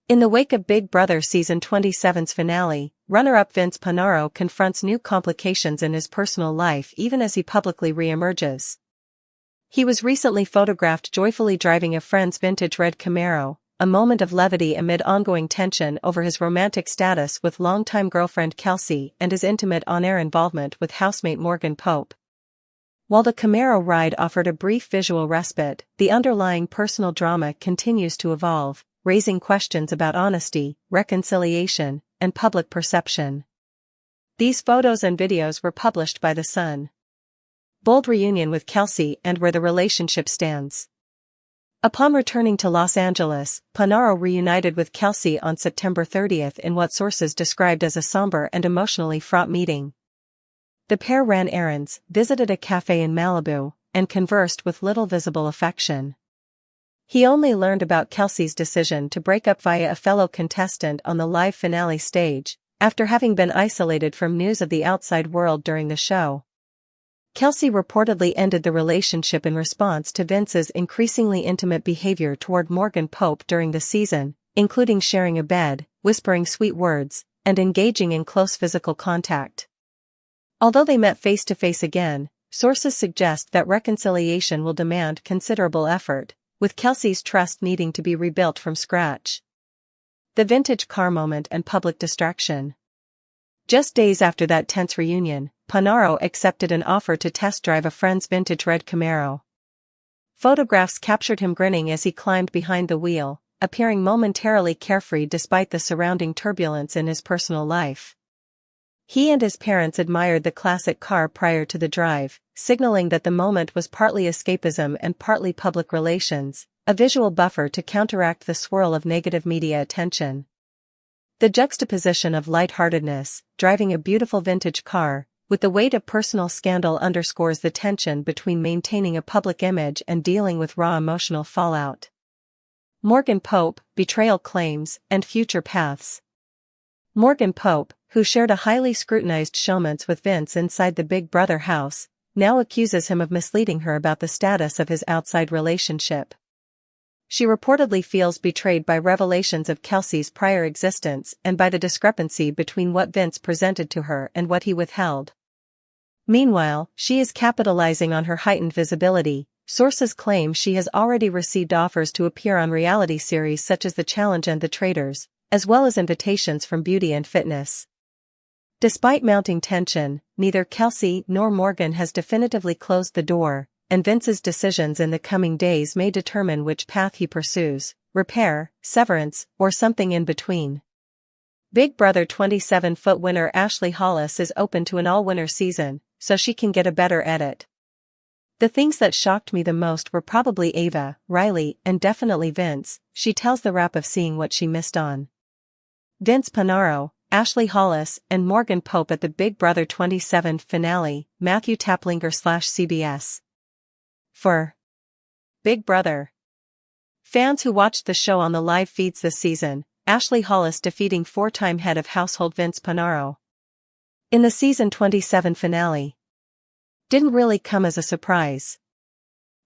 In the wake of Big Brother Season 27's finale, runner-up Vince Panaro confronts new complications in his personal life even as he publicly re-emerges. He was recently photographed joyfully driving a friend's vintage red Camaro, a moment of levity amid ongoing tension over his romantic status with longtime girlfriend Kelsey and his intimate on-air involvement with housemate Morgan Pope. While the Camaro ride offered a brief visual respite, the underlying personal drama continues to evolve, raising questions about honesty, reconciliation, and public perception. These photos and videos were published by The Sun. Bold reunion with Kelsey and where the relationship stands. Upon returning to Los Angeles, Panaro reunited with Kelsey on September 30th in what sources described as a somber and emotionally fraught meeting. The pair ran errands, visited a cafe in Malibu, and conversed with little visible affection. He only learned about Kelsey's decision to break up via a fellow contestant on the live finale stage, after having been isolated from news of the outside world during the show. Kelsey reportedly ended the relationship in response to Vince's increasingly intimate behavior toward Morgan Pope during the season, including sharing a bed, whispering sweet words, and engaging in close physical contact. Although they met face-to-face again, sources suggest that reconciliation will demand considerable effort, with Kelsey's trust needing to be rebuilt from scratch. The vintage car moment and public distraction. Just days after that tense reunion, Panaro accepted an offer to test drive a friend's vintage red Camaro. Photographs captured him grinning as he climbed behind the wheel, appearing momentarily carefree despite the surrounding turbulence in his personal life. He and his parents admired the classic car prior to the drive, signaling that the moment was partly escapism and partly public relations, a visual buffer to counteract the swirl of negative media attention. The juxtaposition of lightheartedness, driving a beautiful vintage car, with the weight of personal scandal underscores the tension between maintaining a public image and dealing with raw emotional fallout. Morgan Pope, betrayal claims, and future paths. Morgan Pope, who shared a highly scrutinized showmance with Vince inside the Big Brother house, now accuses him of misleading her about the status of his outside relationship. She reportedly feels betrayed by revelations of Kelsey's prior existence and by the discrepancy between what Vince presented to her and what he withheld. Meanwhile, she is capitalizing on her heightened visibility. Sources claim she has already received offers to appear on reality series such as The Challenge and The Traitors, as well as invitations from Beauty and Fitness. Despite mounting tension, neither Kelsey nor Morgan has definitively closed the door, and Vince's decisions in the coming days may determine which path he pursues: repair, severance, or something in between. Big Brother 27-foot winner Ashley Hollis is open to an all-winner season, so she can get a better edit. The things that shocked me the most were probably Ava, Riley, and definitely Vince, she tells the Wrap of seeing what she missed on. Vince Panaro, Ashley Hollis, and Morgan Pope at the Big Brother 27 finale, Matthew Taplinger/CBS. For Big Brother fans who watched the show on the live feeds this season, Ashley Hollis defeating four-time head of household Vince Panaro in the season 27 finale didn't really come as a surprise.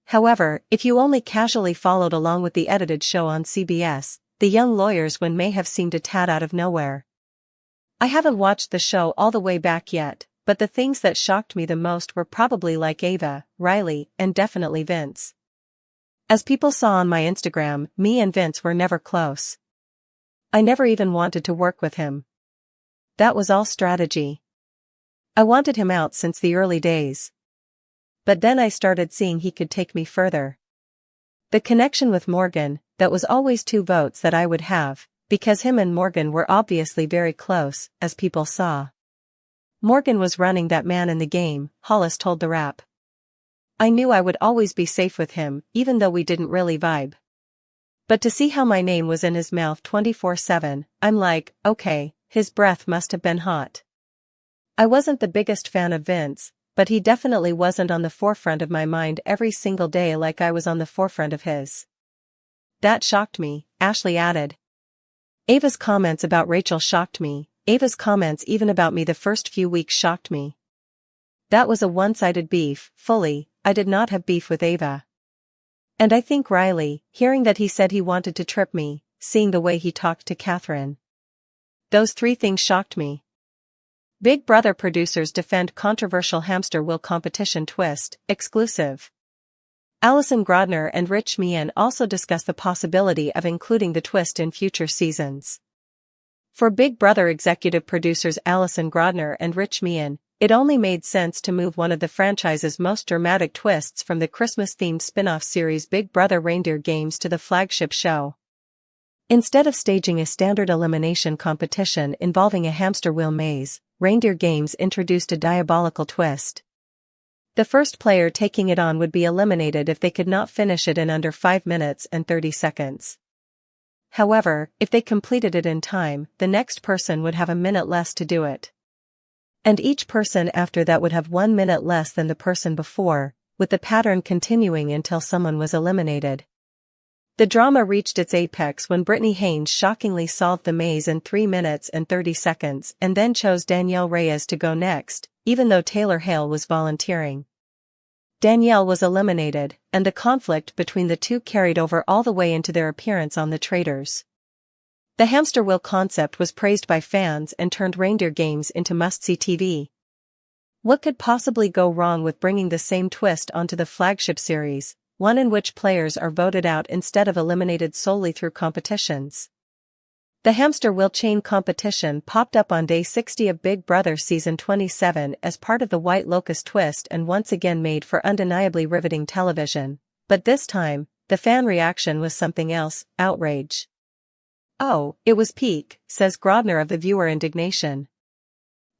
However, if you only casually followed along with the edited show on CBS, the young lawyer's win may have seemed a tad out of nowhere. I haven't watched the show all the way back yet, but the things that shocked me the most were probably like Ava, Riley, and definitely Vince. As people saw on my Instagram, me and Vince were never close. I never even wanted to work with him. That was all strategy. I wanted him out since the early days. But then I started seeing he could take me further. The connection with Morgan, that was always two votes that I would have, because him and Morgan were obviously very close, as people saw. Morgan was running that man in the game, Hollis told the Wrap. I knew I would always be safe with him, even though we didn't really vibe. But to see how my name was in his mouth 24/7, I'm like, okay, his breath must have been hot. I wasn't the biggest fan of Vince, but he definitely wasn't on the forefront of my mind every single day like I was on the forefront of his. That shocked me, Ashley added. Ava's comments about Rachel shocked me. Ava's comments even about me the first few weeks shocked me. That was a one-sided beef, fully. I did not have beef with Ava. And I think Riley, hearing that he said he wanted to trip me, seeing the way he talked to Catherine. Those 3 things shocked me. Big Brother producers defend controversial hamster wheel competition twist, exclusive. Alison Grodner and Rich Meehan also discuss the possibility of including the twist in future seasons. For Big Brother executive producers Alison Grodner and Rich Meehan, it only made sense to move one of the franchise's most dramatic twists from the Christmas-themed spin-off series Big Brother Reindeer Games to the flagship show. Instead of staging a standard elimination competition involving a hamster wheel maze, Reindeer Games introduced a diabolical twist. The first player taking it on would be eliminated if they could not finish it in under 5 minutes and 30 seconds. However, if they completed it in time, the next person would have a minute less to do it. And each person after that would have 1 minute less than the person before, with the pattern continuing until someone was eliminated. The drama reached its apex when Brittany Haynes shockingly solved the maze in 3 minutes and 30 seconds and then chose Danielle Reyes to go next, even though Taylor Hale was volunteering. Danielle was eliminated, and the conflict between the two carried over all the way into their appearance on The Traitors. The hamster wheel concept was praised by fans and turned Reindeer Games into must-see TV. What could possibly go wrong with bringing the same twist onto the flagship series, one in which players are voted out instead of eliminated solely through competitions? The hamster wheel chain competition popped up on day 60 of Big Brother season 27 as part of the White Locust twist and once again made for undeniably riveting television, but this time, the fan reaction was something else: outrage. "Oh, it was peak," says Grodner of the viewer indignation.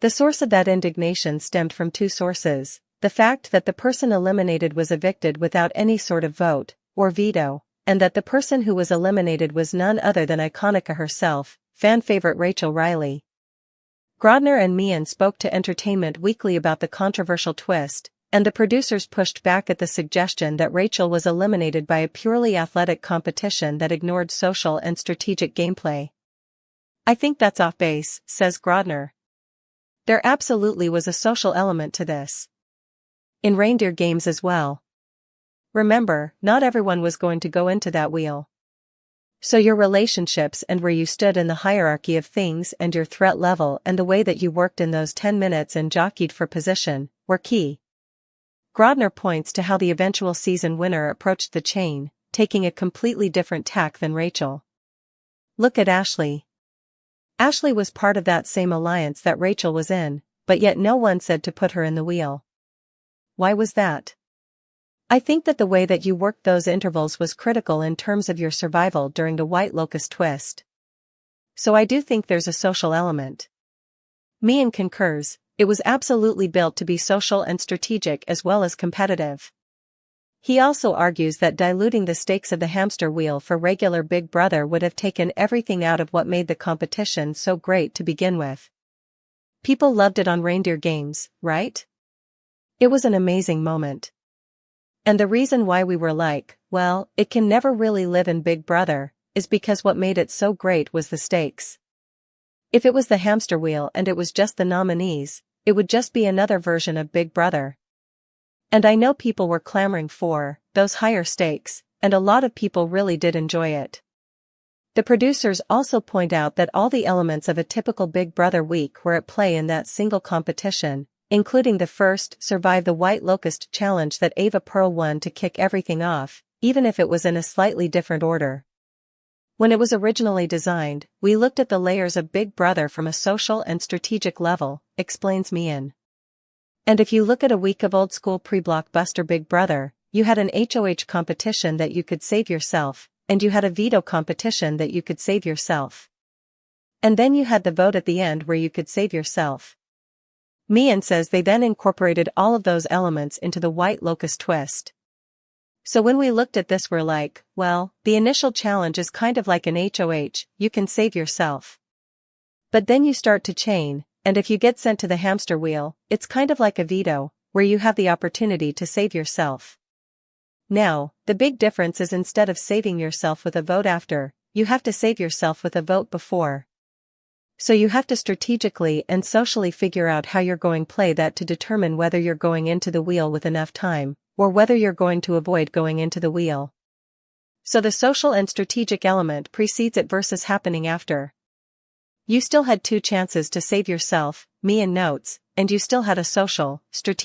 The source of that indignation stemmed from 2 sources: the fact that the person eliminated was evicted without any sort of vote, or veto, and that the person who was eliminated was none other than Iconica herself, fan favorite Rachel Riley. Grodner and Meehan spoke to Entertainment Weekly about the controversial twist, and the producers pushed back at the suggestion that Rachel was eliminated by a purely athletic competition that ignored social and strategic gameplay. "I think that's off base," says Grodner. "There absolutely was a social element to this. In Reindeer Games as well. Remember, not everyone was going to go into that wheel. So your relationships and where you stood in the hierarchy of things and your threat level and the way that you worked in those 10 minutes and jockeyed for position were key." Grodner points to how the eventual season winner approached the chain, taking a completely different tack than Rachel. "Look at Ashley. Ashley was part of that same alliance that Rachel was in, but yet no one said to put her in the wheel. Why was that? I think that the way that you worked those intervals was critical in terms of your survival during the White Locust twist. So I do think there's a social element." Meehan concurs. It was absolutely built to be social and strategic as well as competitive. He also argues that diluting the stakes of the hamster wheel for regular Big Brother would have taken everything out of what made the competition so great to begin with. People loved it on Reindeer Games, right? It was an amazing moment. And the reason why we were like, well, it can never really live in Big Brother, is because what made it so great was the stakes. If it was the hamster wheel and it was just the nominees, it would just be another version of Big Brother. And I know people were clamoring for those higher stakes, and a lot of people really did enjoy it. The producers also point out that all the elements of a typical Big Brother week were at play in that single competition, including the first Survive the White Locust challenge that Ava Pearl won to kick everything off, even if it was in a slightly different order. When it was originally designed, we looked at the layers of Big Brother from a social and strategic level, explains Meehan. And if you look at a week of old-school pre-blockbuster Big Brother, you had an HOH competition that you could save yourself, and you had a veto competition that you could save yourself. And then you had the vote at the end where you could save yourself. Meehan says they then incorporated all of those elements into the White Locust twist. So when we looked at this we're like, well, the initial challenge is kind of like an HOH, you can save yourself. But then you start to chain, and if you get sent to the hamster wheel, it's kind of like a veto, where you have the opportunity to save yourself. Now, the big difference is instead of saving yourself with a vote after, you have to save yourself with a vote before. So you have to strategically and socially figure out how you're going to play that to determine whether you're going into the wheel with enough time, or whether you're going to avoid going into the wheel. So the social and strategic element precedes it versus happening after. You still had two chances to save yourself, me and notes, and you still had a social, strategic